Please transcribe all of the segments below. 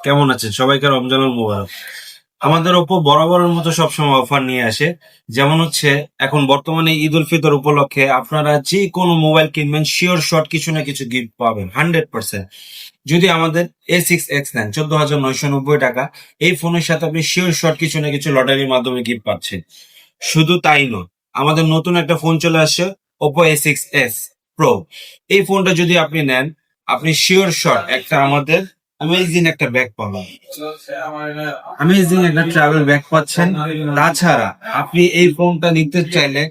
কেমন আছেন? সবাইকে রমজানুল মোবারক। আমাদের ওপো বরাবরের মতো সবসময় অফার নিয়ে আসে। যেমন হচ্ছে এখন বর্তমানে ঈদ উল ফিতর উপলক্ষে আপনারা যে কোনো মোবাইল কিনবেন শিওর শর্ট কিছু না কিছু গিফট পাবেন 100%। যদি আমাদের A6X নেন 14,990 টাকা, এই ফোনের সাথে আপনি শিওর শর্ট কিছু না কিছু লটারির মাধ্যমে গিফট পাচ্ছেন। শুধু তাই নয়, আমাদের নতুন একটা ফোন চলে আসছে ওপো A6s প্রো। এই ফোনটা যদি আপনি নেন, আপনি শিওর শট একটা আমাদের অ্যামেজিং একটা ব্যাগ পাবেন, অ্যামেজিং একটা ট্রাভেল ব্যাগ পাচ্ছেন। তাছাড়া আপনি এই ফোনটা নিতে চাইলে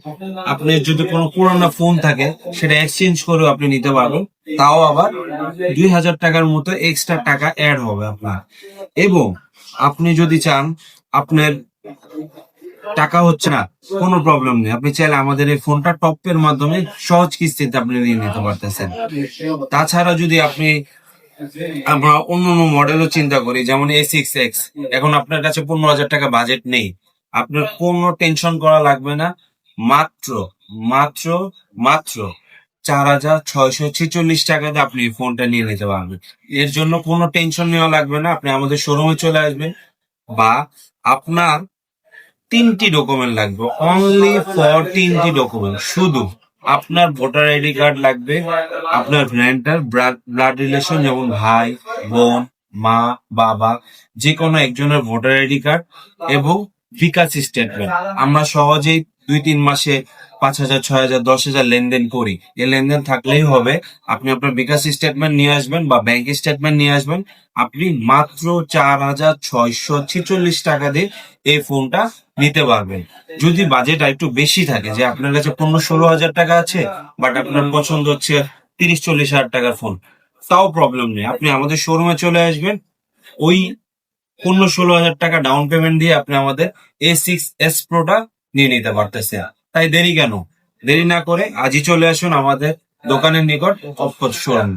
আপনি যদি কোনো পুরানো ফোন থাকে সেটা এক্সচেঞ্জ করেও আপনি নিতে পারবেন, তাও আবার 2,000 টাকার মতো এক্সট্রা টাকা অ্যাড হবে আপনার। এবং আপনি যদি চান আপনার টাকা হচ্ছে না, কোনো প্রবলেম নেই, আপনি চাইলে আমাদের এই ফোনটা টপের মাধ্যমে সহজ কিস্তিতে আপনি নিয়ে নিতে পারতেছেন। তাছাড়া যদি আপনি আমরা অন্য অন্য মডেলও চিন্তা করি, যেমন A6X, এখন আপনার কাছে 15,000 টাকা বাজেট নেই, আপনার কোনো টেনশন করা লাগবে না। মাত্র মাত্র মাত্র 4,646 টাকাতে আপনি এই ফোনটা নিয়ে নিতে পারবেন। এর জন্য কোনো টেনশন নেওয়া লাগবে না, আপনি আমাদের শোরুমে চলে আসবেন। বা আপনার 3টি ডকুমেন্ট লাগবে, অনলি ফর 3টি ডকুমেন্ট। শুধু আপনার ভোটার আইডি কার্ড লাগবে, আপনার রেন্টার ব্লাড রিলেশন যেমন ভাই, বোন, মা, বাবা, যে কোনো একজনের ভোটার আইডি কার্ড এবং বিকাশ স্টেটমেন্ট। আমরা সহজেই 2-3 মাসে 5,000, 6,000, 10,000 লেনদেন করি। এই লেনদেন থাকলেই হবে। আপনি আপনার বিকাশ স্টেটমেন্ট নিয়ে আসবেন বা ব্যাংক স্টেটমেন্ট নিয়ে আসবেন, আপনি মাত্র 4,646 টাকা দিয়ে এই ফোনটা নিতে পারবেন। যদি বাজেট একটু বেশি থাকে, যে আপনার কাছে 15-16 হাজার টাকা আছে, বাট আপনার পছন্দ হচ্ছে 30-40 হাজার টাকার ফোন, তাও প্রবলেম নেই, আপনি আমাদের শোরুমে চলে আসবেন। ওই 15-16 হাজার টাকা ডাউন পেমেন্ট দিয়ে আপনি আমাদের A6s প্রোটা নিয়ে নিতে পারতেছে। তাই দেরি কেন? দেরি না করে আজই চলে আসুন আমাদের দোকানের নিকট অফ শোরুম।